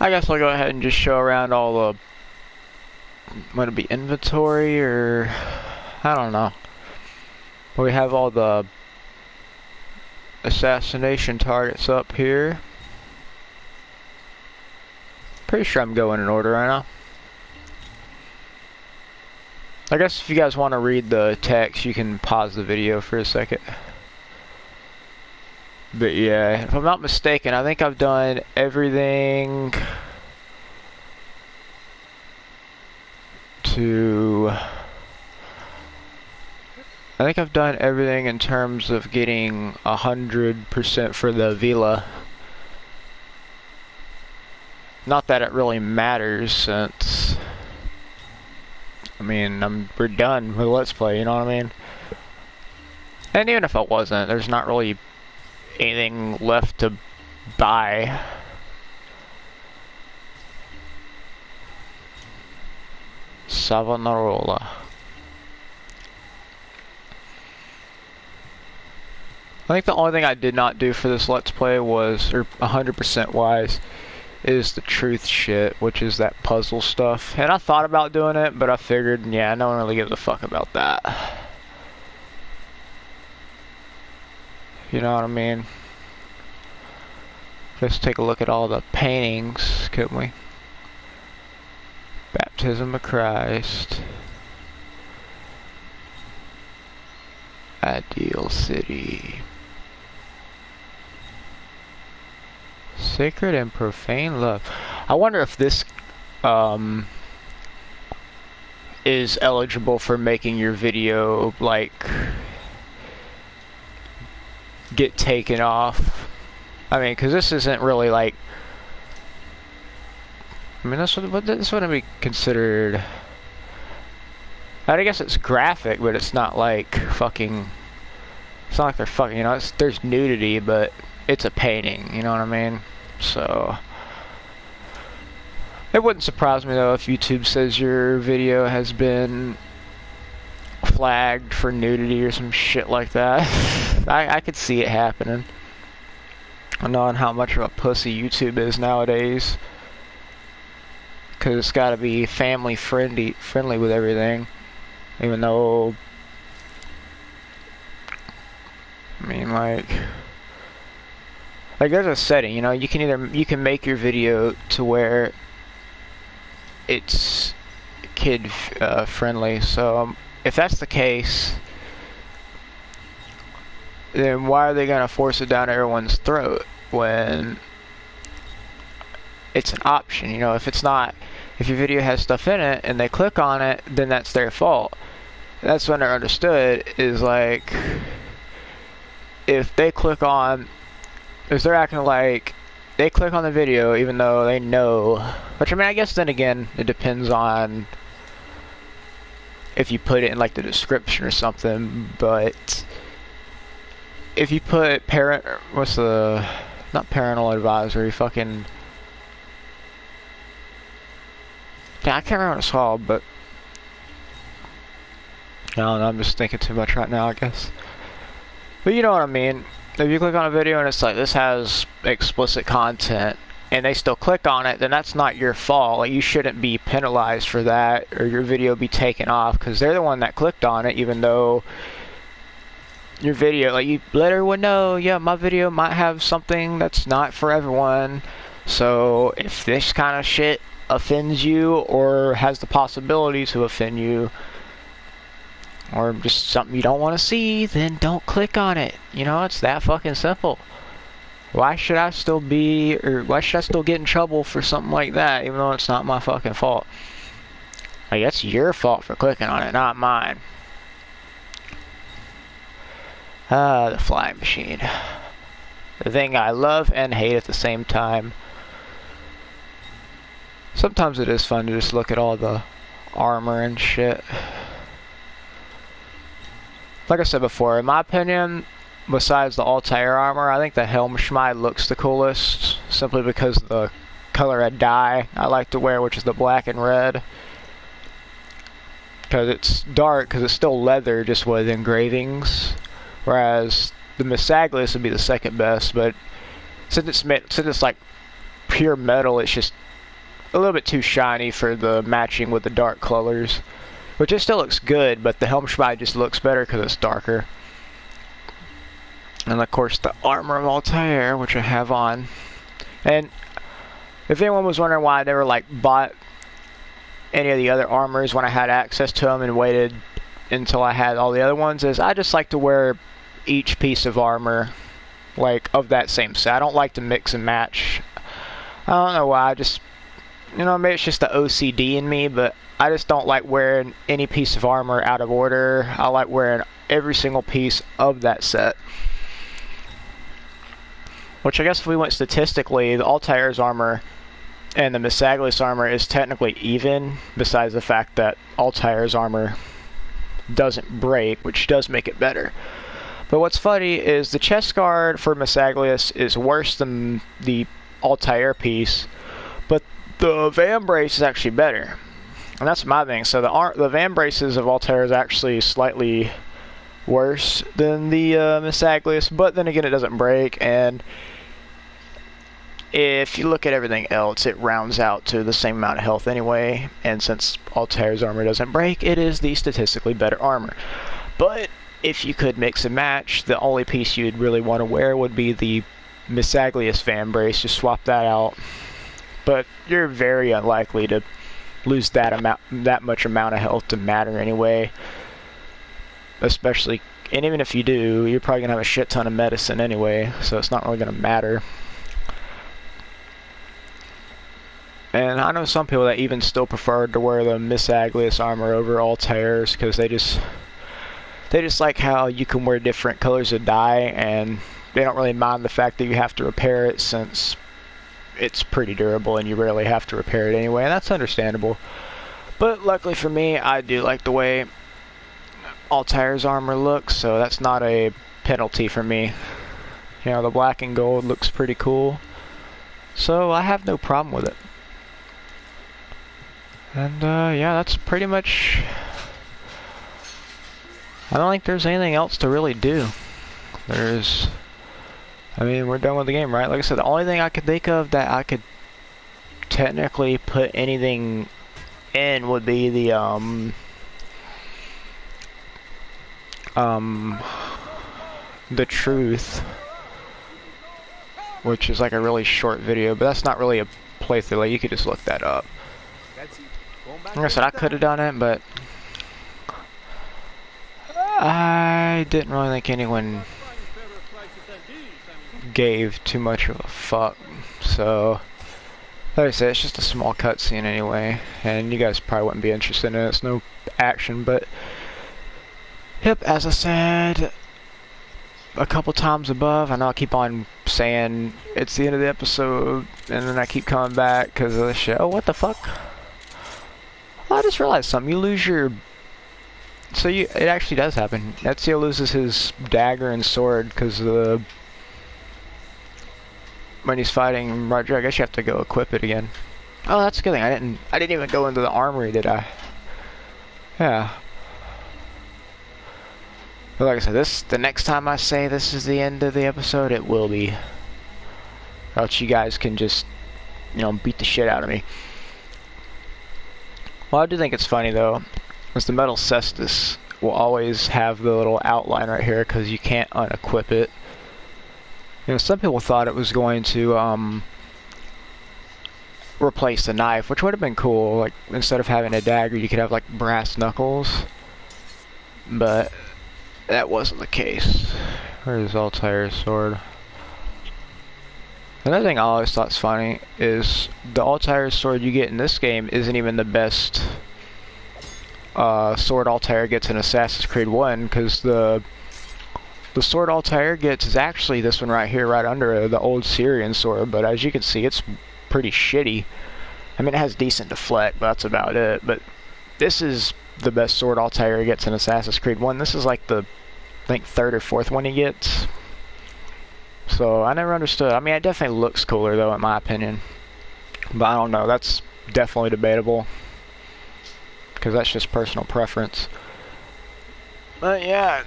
I guess I'll go ahead and just show around all the... Would it be inventory, or... I don't know. We have all the assassination targets up here. Pretty sure I'm going in order right now. I guess if you guys want to read the text, you can pause the video for a second. But yeah, if I'm not mistaken, I think I've done everything to... I think I've done everything in terms of getting 100% for the villa. Not that it really matters, since... I mean, we're done with Let's Play, you know what I mean? And even if I wasn't, there's not really anything left to buy. Savonarola. I think the only thing I did not do for this Let's Play was, or 100% wise, is the truth shit, which is that puzzle stuff. And I thought about doing it, but I figured, yeah, no one really gives a fuck about that. You know what I mean? Let's take a look at all the paintings, couldn't we? Baptism of Christ. Ideal City. Sacred and profane love. I wonder if this is eligible for making your video like get taken off. I mean, because this isn't really like. I mean, this wouldn't be considered. I guess it's graphic, but it's not like fucking. It's not like they're fucking. You know, there's nudity, but it's a painting. You know what I mean? So it wouldn't surprise me though if YouTube says your video has been flagged for nudity or some shit like that. I could see it happening. Knowing how much of a pussy YouTube is nowadays, because it's got to be family friendly with everything. Even though, I mean, like there's a setting, you know, you can make your video to where it's kid friendly. So if that's the case, then why are they gonna force it down everyone's throat when it's an option? You know, if your video has stuff in it and they click on it, then that's their fault. That's when they're understood, is like, if they're acting like they click on the video even though they know, which I mean, I guess then again, it depends on if you put it in like the description or something, but if you put not parental advisory, fucking, yeah, I can't remember what it's called, but I don't know, I'm just thinking too much right now, I guess. But you know what I mean. If you click on a video and it's like, this has explicit content, and they still click on it, then that's not your fault. Like, you shouldn't be penalized for that, or your video be taken off, because they're the one that clicked on it, even though your video, like, you let everyone know, yeah, my video might have something that's not for everyone. So if this kind of shit offends you, or has the possibility to offend you, or just something you don't want to see, then don't click on it. You know, it's that fucking simple. Why should I still get in trouble for something like that, even though it's not my fucking fault? Like, that's your fault for clicking on it, not mine. The flying machine. The thing I love and hate at the same time. Sometimes it is fun to just look at all the armor and shit. Like I said before, in my opinion, besides the Altair armor, I think the Helmschmied looks the coolest, simply because of the color of dye I like to wear, which is the black and red. Because it's dark, because it's still leather, just with engravings. Whereas the Missaglius would be the second best, but since it's like pure metal, it's just a little bit too shiny for the matching with the dark colors, which it still looks good, but the Helmschmied just looks better because it's darker. And of course the armor of Altair, which I have on. And if anyone was wondering why I never like bought any of the other armors when I had access to them and waited until I had all the other ones, is I just like to wear each piece of armor like of that same set. I don't like to mix and match. I don't know why, I just, you know, maybe it's just the OCD in me, but I just don't like wearing any piece of armor out of order. I like wearing every single piece of that set. Which I guess if we went statistically, the Altair's armor and the Missaglius armor is technically even, besides the fact that Altair's armor doesn't break, which does make it better. But what's funny is the chest guard for Missaglius is worse than the Altair piece, but the van brace is actually better. And that's my thing. So the van braces of Altair is actually slightly worse than the Missaglius, but then again it doesn't break, and if you look at everything else, it rounds out to the same amount of health anyway, and since Altair's armor doesn't break, it is the statistically better armor. But if you could mix and match, the only piece you'd really want to wear would be the Missaglius fan brace. Just swap that out. But you're very unlikely to lose that much amount of health to matter anyway. Especially, and even if you do, you're probably gonna have a shit ton of medicine anyway, so it's not really gonna matter. And I know some people that even still prefer to wear the Missaglius armor over Altair's because they just like how you can wear different colors of dye, and they don't really mind the fact that you have to repair it since it's pretty durable and you rarely have to repair it anyway, and that's understandable. But luckily for me, I do like the way Altair's armor looks, so that's not a penalty for me. You know, the black and gold looks pretty cool, so I have no problem with it. And yeah, that's pretty much, I don't think there's anything else to really do. I mean, we're done with the game, right? Like I said, the only thing I could think of that I could technically put anything in would be the truth, which is like a really short video, but that's not really a playthrough. Like, you could just look that up. Like I said, I could have done it, but I didn't really think anyone gave too much of a fuck. So, like I said, it's just a small cutscene anyway, and you guys probably wouldn't be interested in it. It's no action, but yep, as I said a couple times above, I know I keep on saying it's the end of the episode, and then I keep coming back because of the shit. Oh, what the fuck? Well, I just realized something. You lose your... So it actually does happen. Ezio loses his dagger and sword because the... when he's fighting Rodrigo, I guess you have to go equip it again. Oh, that's a good thing. I didn't even go into the armory, did I? Yeah. But like I said, the next time I say this is the end of the episode, it will be. Or else you guys can just, you know, beat the shit out of me. Well, I do think it's funny though, is the metal cestus will always have the little outline right here because you can't unequip it. You know, some people thought it was going to replace the knife, which would have been cool. Like, instead of having a dagger, you could have like brass knuckles. But that wasn't the case. Where's Altair's sword? Another thing I always thought's funny is the Altair sword you get in this game isn't even the best sword Altair gets in Assassin's Creed 1, because the sword Altair gets is actually this one right here, right under the old Syrian sword, but as you can see, it's pretty shitty. I mean, it has decent deflect, but that's about it. But this is the best sword Altair gets in Assassin's Creed 1. This is like the, I think, third or fourth one he gets. So, I never understood. I mean, it definitely looks cooler, though, in my opinion. But I don't know. That's definitely debatable. Because that's just personal preference. But, yeah.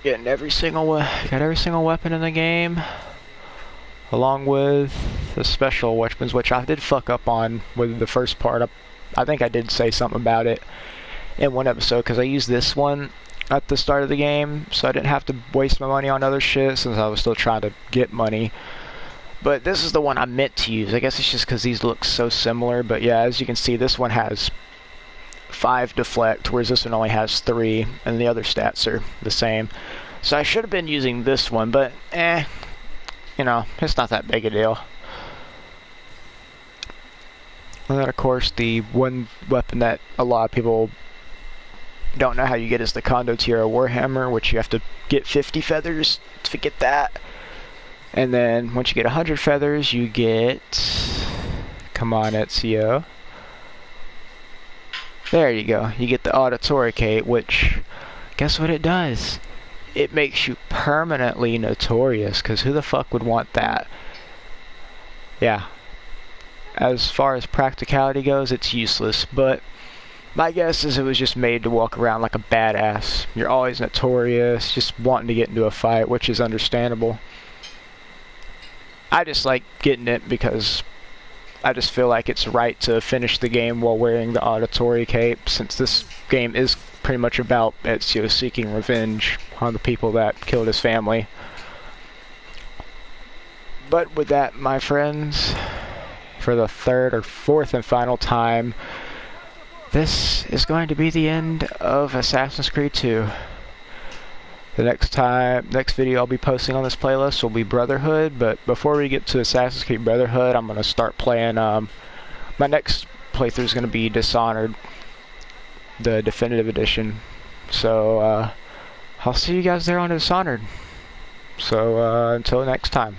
Got every single weapon in the game, along with the special weapons, which I did fuck up on with the first part. I think I did say something about it in one episode, because I used this one at the start of the game, so I didn't have to waste my money on other shit since I was still trying to get money. But this is the one I meant to use. I guess it's just because these look so similar. But yeah, as you can see, this one has 5 deflect, whereas this one only has 3, and the other stats are the same. So I should have been using this one, but you know, it's not that big a deal. And then of course the one weapon that a lot of people don't know how you get is the Condottiero Warhammer, which you have to get 50 feathers to get that. And then once you get 100 feathers, you get... Come on, Ezio. There you go. You get the Auditory Cape, which... Guess what it does? It makes you permanently notorious, because who the fuck would want that? Yeah. As far as practicality goes, it's useless, but... My guess is it was just made to walk around like a badass. You're always notorious, just wanting to get into a fight, which is understandable. I just like getting it because I just feel like it's right to finish the game while wearing the Auditory Cape, since this game is pretty much about Ezio seeking revenge on the people that killed his family. But with that, my friends, for the 3rd or 4th and final time, this is going to be the end of Assassin's Creed 2. The next video I'll be posting on this playlist will be Brotherhood, but before we get to Assassin's Creed Brotherhood, I'm going to start playing, my next playthrough is going to be Dishonored, the Definitive Edition. So, I'll see you guys there on Dishonored. So, until next time.